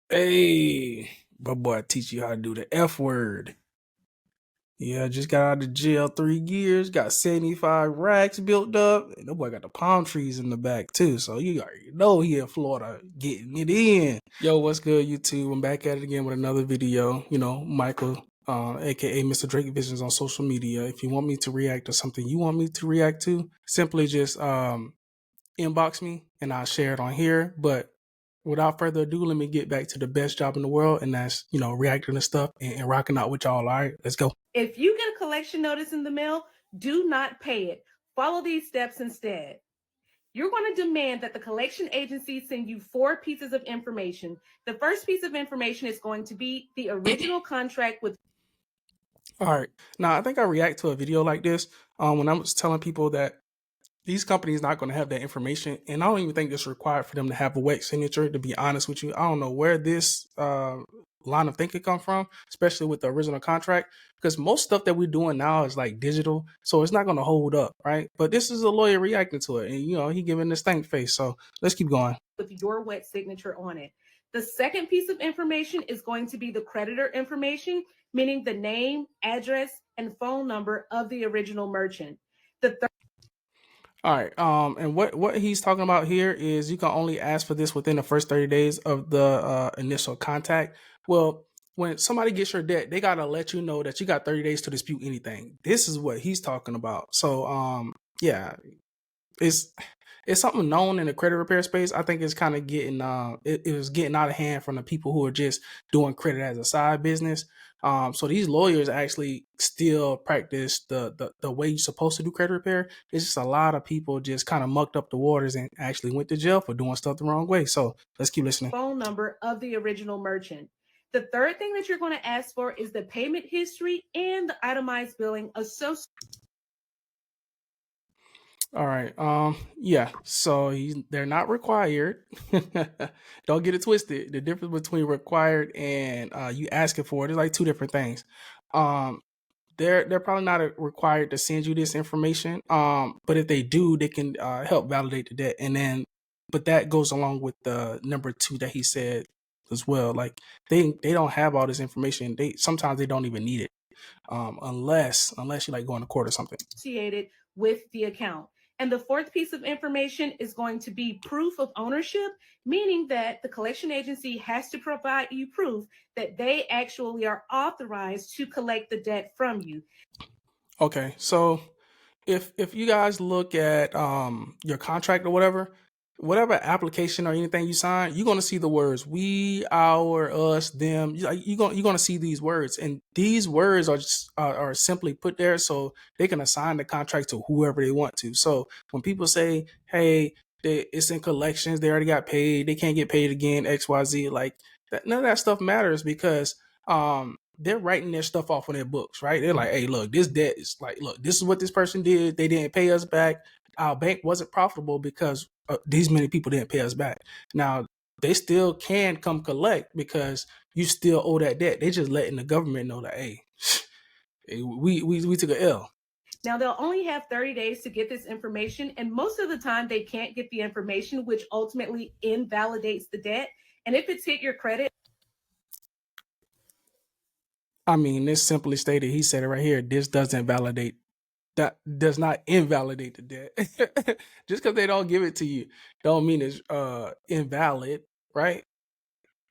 Hey, my boy, I teach you how to do the F word. Yeah, just got out of jail 3 years, got 75 racks built up, and that boy got the palm trees in the back too. So you already know he in Florida getting it in. Yo, what's good, YouTube? I'm back at it again with another video. You know, Michael, aka Mr. Drake Visions on social media. If you want me to react to something you want me to react to, simply just inbox me and I'll share it on here. But without further ado, let me get back to the best job in the world, and that's, reacting to stuff and rocking out with y'all. All right, let's go. If you get a collection notice in the mail, do not pay it. Follow these steps instead. You're going to demand that the collection agency send you 4 pieces of information. The first piece of information is going to be the original contract with. All right. Now, I think I react to a video like this when I was telling people that these companies not going to have that information, and I don't even think it's required for them to have a wet signature. To be honest with you, I don't know where this line of thinking come from, especially with the original contract, because most stuff that we're doing now is like digital, so it's not going to hold up, right? But this is a lawyer reacting to it, and he giving this thank face. So let's keep going. With your wet signature on it. The second piece of information is going to be the creditor information, meaning the name, address, and phone number of the original merchant. The third. All right. And what he's talking about here is you can only ask for this within the first 30 days of the initial contact. Well, when somebody gets your debt, they gotta let you know that you got 30 days to dispute anything. This is what he's talking about. So yeah, it's it's something known in the credit repair space. I think it's kind of getting it was getting out of hand from the people who are just doing credit as a side business. So these lawyers actually still practice the way you're supposed to do credit repair. It's just a lot of people just kind of mucked up the waters and actually went to jail for doing stuff the wrong way. So let's keep listening. Phone number of the original merchant. The third thing that you're going to ask for is the payment history and the itemized billing associated. All right. Yeah. So they're not required. Don't get it twisted. The difference between required and you asking for it is like two different things. Um, they're probably not required to send you this information. But if they do, they can help validate the debt, and then, but that goes along with the number 2 that he said as well. Like they don't have all this information. They sometimes they don't even need it, unless you like going to court or something. Associated with the account. And the fourth piece of information is going to be proof of ownership, meaning that the collection agency has to provide you proof that they actually are authorized to collect the debt from you. Okay, so if you guys look at your contract or whatever application or anything you sign, you're gonna see the words we, our, us, them. You're gonna see these words, and these words are just are simply put there so they can assign the contract to whoever they want to. So when people say, "Hey, it's in collections, they already got paid, they can't get paid again," XYZ, like that, none of that stuff matters because they're writing their stuff off on their books, right? They're like, hey, look, this debt is like, look, this is what this person did. They didn't pay us back. Our bank wasn't profitable because these many people didn't pay us back. Now, they still can come collect because you still owe that debt. They just letting the government know that, hey, we took an L. Now, they'll only have 30 days to get this information, and most of the time they can't get the information, which ultimately invalidates the debt. And if it's hit your credit, I mean, this simply stated, he said it right here, this doesn't validate, that does not invalidate the debt. Just because they don't give it to you don't mean it's invalid, right?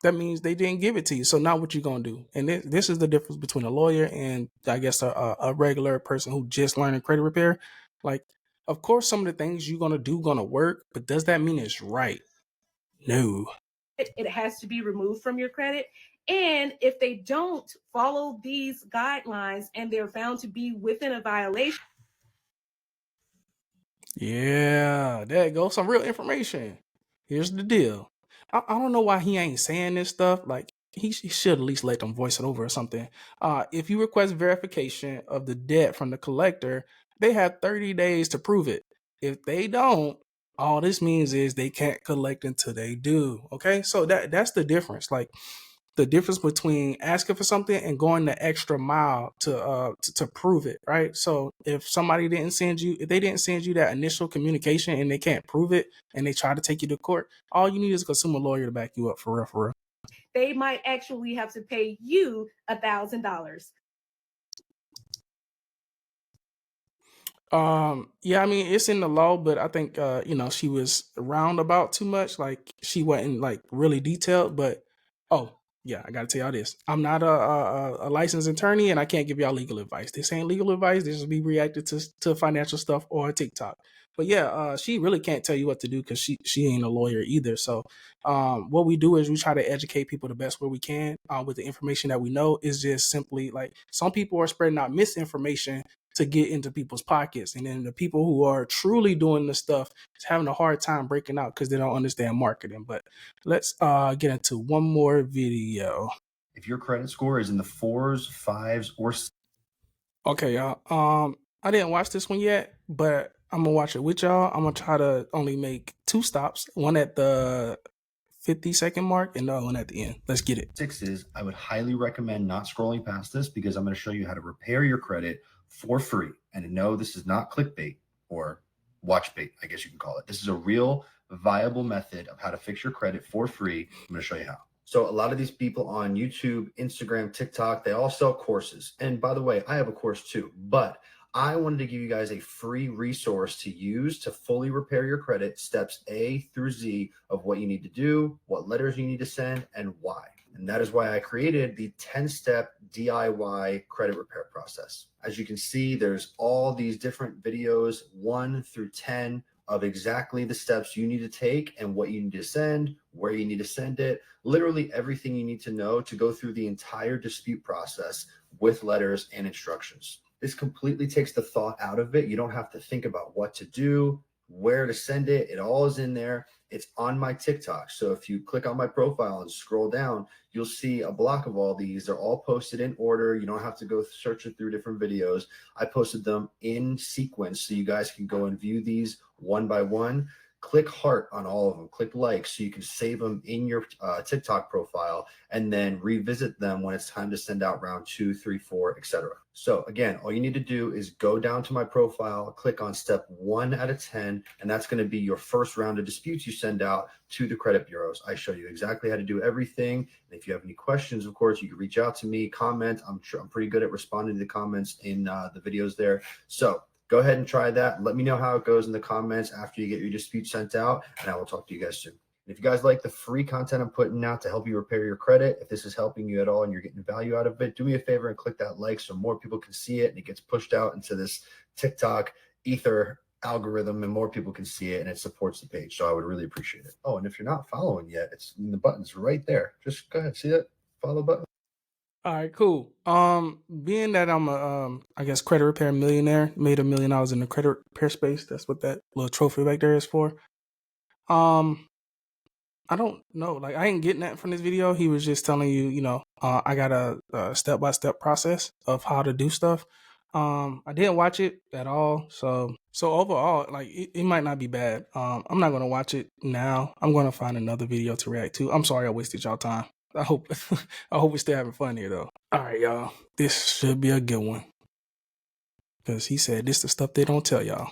That means they didn't give it to you. So now what you gonna do? And this is the difference between a lawyer and I guess a regular person who just learning credit repair. Like, of course, some of the things you're gonna do gonna work, but does that mean it's right? No. it has to be removed from your credit. And if they don't follow these guidelines and they're found to be within a violation. Yeah, there you go. Some real information. Here's the deal. I don't know why he ain't saying this stuff. Like he should at least let them voice it over or something. If you request verification of the debt from the collector, they have 30 days to prove it. If they don't, all this means is they can't collect until they do. Okay, so that's the difference. Like the difference between asking for something and going the extra mile to prove it, right? So if somebody didn't send you, if they didn't send you that initial communication and they can't prove it and they try to take you to court, all you need is a consumer lawyer to back you up, for real, for real. they might actually have to pay you $1,000. Yeah, I mean it's in the law, but I think she was roundabout too much. Like she wasn't like really detailed. But oh yeah, I gotta tell y'all this. I'm not a licensed attorney, and I can't give y'all legal advice. This ain't legal advice. This will be reacted to financial stuff or TikTok. But yeah, she really can't tell you what to do because she ain't a lawyer either. So what we do is we try to educate people the best way we can with the information that we know. Is just simply like some people are spreading out misinformation to get into people's pockets. And then the people who are truly doing the stuff is having a hard time breaking out because they don't understand marketing. But let's get into one more video. If your credit score is in the 4s, 5s, or okay, y'all. I didn't watch this one yet, but I'm gonna watch it with y'all. I'm gonna try to only make 2 stops, one at the 50-second mark and the other one at the end. Let's get it. 6s, I would highly recommend not scrolling past this because I'm going to show you how to repair your credit for free. And no, this is not clickbait or watch bait, I guess you can call it. This is a real viable method of how to fix your credit for free. I'm going to show you how. So a lot of these people on YouTube, Instagram, TikTok, they all sell courses. And by the way, I have a course too, but I wanted to give you guys a free resource to use to fully repair your credit, steps A through Z of what you need to do, what letters you need to send, and why. And that is why I created the 10-step DIY credit repair process. As you can see, there's all these different videos, 1 through 10, of exactly the steps you need to take and what you need to send, where you need to send it, literally everything you need to know to go through the entire dispute process with letters and instructions. This completely takes the thought out of it. You don't have to think about what to do, where to send it. It all is in there. It's on my TikTok. So if you click on my profile and scroll down, you'll see a block of all these. They're all posted in order. You don't have to go search it through different videos. I posted them in sequence so you guys can go and view these one by one. Click heart on all of them, click like so you can save them in your TikTok profile and then revisit them when it's time to send out round 2, 3, 4, etc. So again, all you need to do is go down to my profile, click on step 1 out of 10, and that's going to be your first round of disputes you send out to the credit bureaus. I show you exactly how to do everything. And if you have any questions, of course, you can reach out to me, comment. I'm pretty good at responding to the comments in the videos there. So go ahead and try that. Let me know how it goes in the comments after you get your dispute sent out, and I will talk to you guys soon. And if you guys like the free content I'm putting out to help you repair your credit, if this is helping you at all and you're getting value out of it, do me a favor and click that like so more people can see it and it gets pushed out into this TikTok ether algorithm and more people can see it and it supports the page. So I would really appreciate it. Oh, and if you're not following yet, it's the button's right there. Just go ahead, see that follow button. All right, cool. Being that I'm a I guess credit repair millionaire, made $1 million in the credit repair space. That's what that little trophy back there is for. I don't know. Like I ain't getting that from this video. He was just telling you, I got a step-by-step process of how to do stuff. I didn't watch it at all. So overall, like it might not be bad. I'm not gonna watch it now. I'm gonna find another video to react to. I'm sorry I wasted y'all time. I hope we're still having fun here though. All right, y'all. This should be a good one. Because he said this the stuff they don't tell y'all.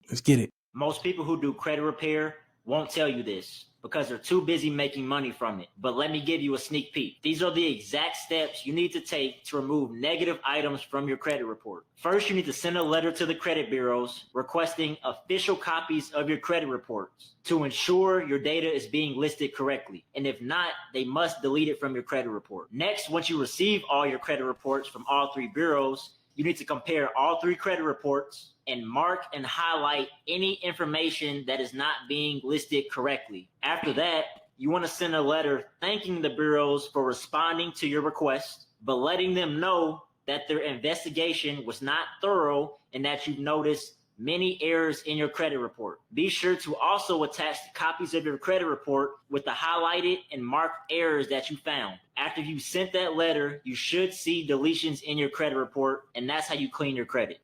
Let's get it. Most people who do credit repair won't tell you this because they're too busy making money from it. But let me give you a sneak peek. These are the exact steps you need to take to remove negative items from your credit report. First, you need to send a letter to the credit bureaus requesting official copies of your credit reports to ensure your data is being listed correctly. And if not, they must delete it from your credit report. Next, once you receive all your credit reports from all 3 bureaus, you need to compare all 3 credit reports and mark and highlight any information that is not being listed correctly. After that, you want to send a letter thanking the bureaus for responding to your request, but letting them know that their investigation was not thorough and that you've noticed many errors in your credit report. Be sure to also attach copies of your credit report with the highlighted and marked errors that you found. After you sent that letter, you should see deletions in your credit report, and that's how you clean your credit.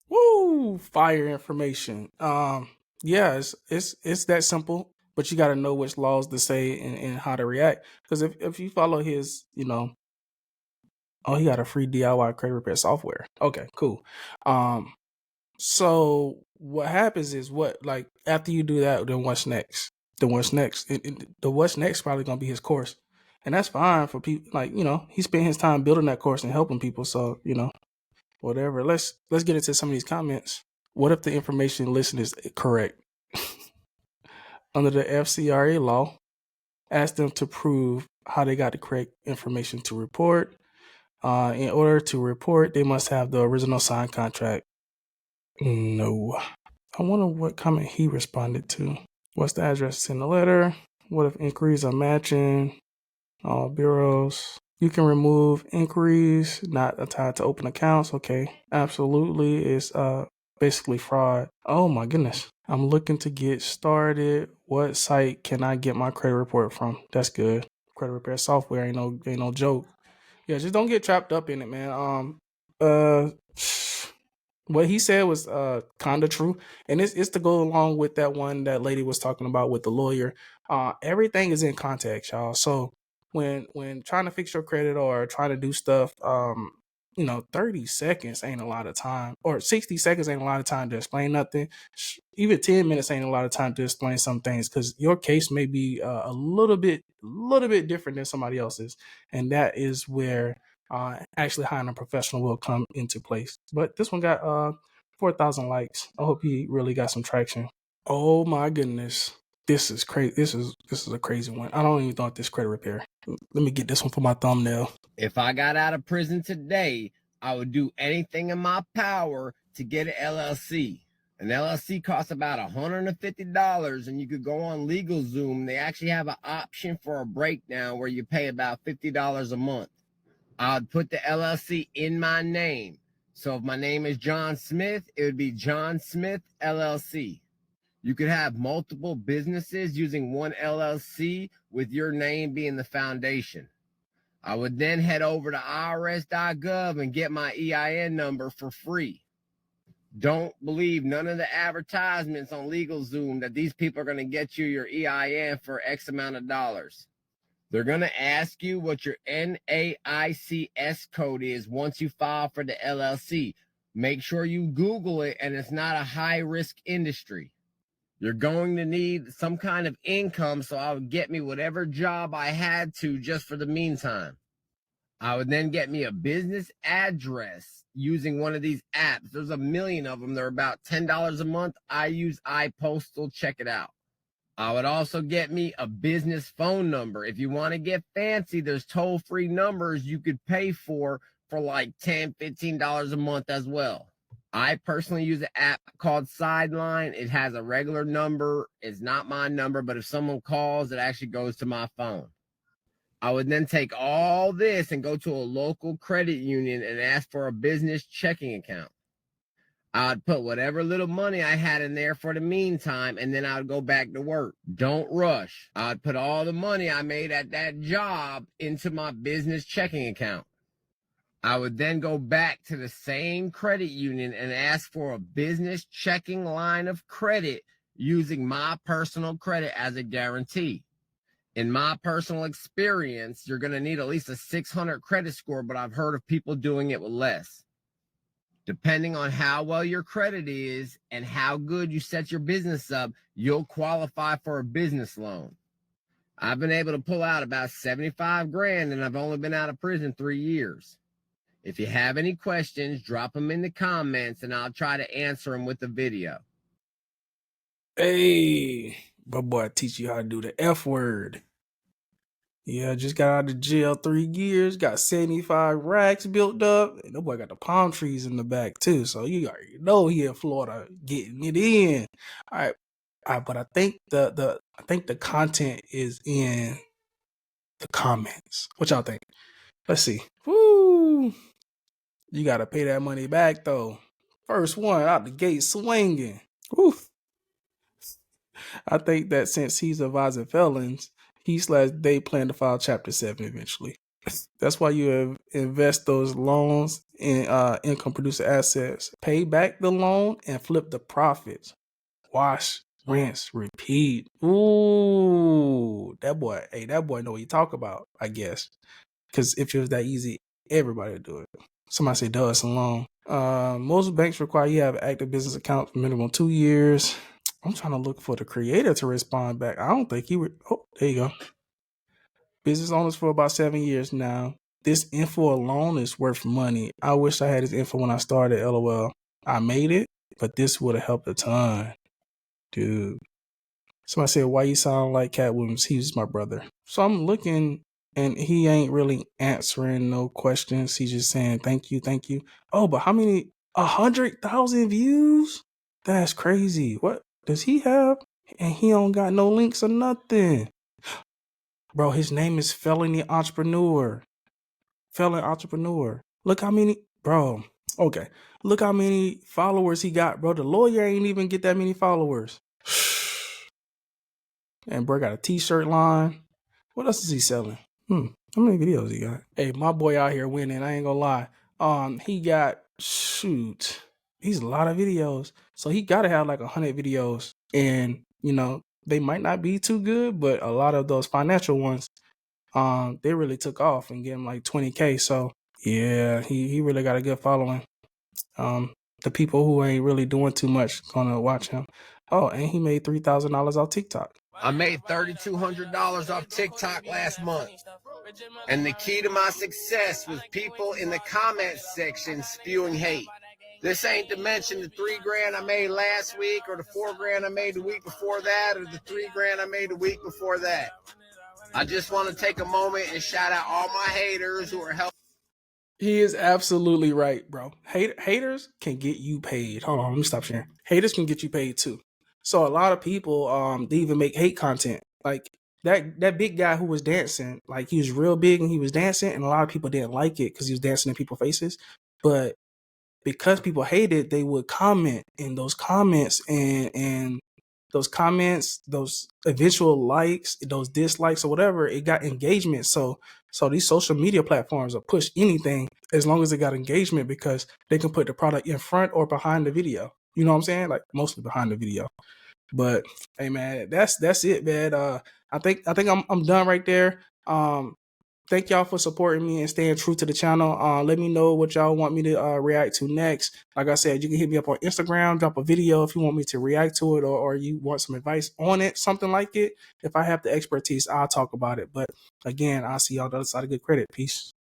Woo! Fire information. Yeah, it's that simple, but you got to know which laws to say and how to react. Because if you follow his, oh, he got a free DIY credit repair software. Okay, cool. So what happens is like after you do that, then what's next? then what's next? The what's next probably gonna be his course, and that's fine for people. Like, he spent his time building that course and helping people. So whatever. Let's get into some of these comments. What if the information listed is correct? Under the FCRA law, ask them to prove how they got the correct information to report. In order to report, they must have the original signed contract. No. I wonder what comment he responded to. What's the address in the letter? What if inquiries are matching? All bureaus. You can remove inquiries not tied to open accounts. Okay. Absolutely. It's basically fraud. Oh my goodness. I'm looking to get started. What site can I get my credit report from? That's good. Credit repair software ain't no joke. Yeah, just don't get trapped up in it, man. What he said was kind of true, and it's to go along with that one that lady was talking about with the lawyer. Everything is in context, y'all. So when trying to fix your credit or trying to do stuff, 30 seconds ain't a lot of time, or 60 seconds ain't a lot of time to explain nothing. Even 10 minutes ain't a lot of time to explain some things, because your case may be a little bit different than somebody else's, and that is where actually hiring a professional will come into place. But this one got 4,000 likes. I hope he really got some traction. Oh my goodness. This is crazy. This is a crazy one. I don't even thought this credit repair. Let me get this one for my thumbnail. If I got out of prison today, I would do anything in my power to get an LLC. An LLC costs about $150, and you could go on LegalZoom. They actually have an option for a breakdown where you pay about $50 a month. I would put the LLC in my name. So if my name is John Smith, it would be John Smith LLC. You could have multiple businesses using one LLC with your name being the foundation. I would then head over to irs.gov and get my EIN number for free. Don't believe none of the advertisements on LegalZoom that these people are going to get you your EIN for X amount of dollars. They're going to ask you what your NAICS code is once you file for the LLC. Make sure you Google it, and it's not a high-risk industry. You're going to need some kind of income, so I would get me whatever job I had to just for the meantime. I would then get me a business address using one of these apps. There's a million of them. They're about $10 a month. I use iPostal. Check it out. I would also get me a business phone number. If you want to get fancy, there's toll-free numbers you could pay for like $10, $15 a month as well. I personally use an app called Sideline. It has a regular number. It's not my number, but if someone calls, it actually goes to my phone. I would then take all this and go to a local credit union and ask for a business checking account. I would put whatever little money I had in there for the meantime, and then I would go back to work. Don't rush. I would put all the money I made at that job into my business checking account. I would then go back to the same credit union and ask for a business checking line of credit using my personal credit as a guarantee. In my personal experience, you're going to need at least a 600 credit score, but I've heard of people doing it with less. Depending on how well your credit is and how good you set your business up, you'll qualify for a business loan. I've been able to pull out about 75 grand, and I've only been out of prison 3 years. If you have any questions, drop them in the comments, and I'll try to answer them with the video. Hey, my boy, teach you how to do the F word. Yeah, just got out of jail 3 years, got 75 racks built up, and that boy got the palm trees in the back too. So you already know he in Florida getting it in. All right, but I think the content is in the comments. What y'all think? Let's see. Woo! You gotta pay that money back though. First one out the gate swinging. Woo! I think that since he's advising felons, they plan to file Chapter 7 eventually. That's why you invest those loans in income producer assets. Pay back the loan and flip the profits. Wash, rinse, repeat. Ooh, that boy know what you talk about, I guess. Because if it was that easy, everybody would do it. Somebody say, duh, it's a loan. Most banks require you have an active business account for minimum 2 years. I'm trying to look for the creator to respond back. I don't think he would. Oh, there you go. Business owners for about 7 years now. This info alone is worth money. I wish I had this info when I started, LOL. I made it, but this would have helped a ton. Dude. Somebody said, why you sound like Cat Williams? He's my brother. So I'm looking, and he ain't really answering no questions. He's just saying, thank you, thank you. Oh, but how many? 100,000 views? That's crazy. What does he have? And he don't got no links or nothing. Bro, his name is Felony Entrepreneur. Felon Entrepreneur. Look how many, bro. Okay. Look how many followers he got, bro. The lawyer ain't even get that many followers. And bro got a t-shirt line. What else is he selling? How many videos he got? Hey, my boy out here winning. I ain't gonna lie. He got, he's a lot of videos. So he gotta have like 100 videos. And, they might not be too good, but a lot of those financial ones, they really took off and gave him like 20K. So yeah, he really got a good following. The people who ain't really doing too much gonna watch him. Oh, and he made $3,000 off TikTok. I made $3,200 off TikTok last month. And the key to my success was people in the comment section spewing hate. This ain't to mention the $3,000 I made last week, or the $4,000 I made the week before that, or the $3,000 I made the week before that. I just want to take a moment and shout out all my haters who are helping. He is absolutely right, bro. Haters can get you paid. Hold on, let me stop sharing. Haters can get you paid too. So a lot of people, they even make hate content. Like that big guy who was dancing, like he was real big and he was dancing, and a lot of people didn't like it because he was dancing in people's faces. But because people hated, they would comment in those comments, and those comments, those eventual likes, those dislikes or whatever, it got engagement. So these social media platforms will push anything as long as it got engagement, because they can put the product in front or behind the video. You know what I'm saying? Like mostly behind the video. But hey man, that's it, man. I think I'm done right there. Thank y'all for supporting me and staying true to the channel. Let me know what y'all want me to react to next. Like I said, you can hit me up on Instagram, drop a video if you want me to react to it, or you want some advice on it, something like it. If I have the expertise, I'll talk about it. But again, I'll see y'all on the other side of good credit. Peace.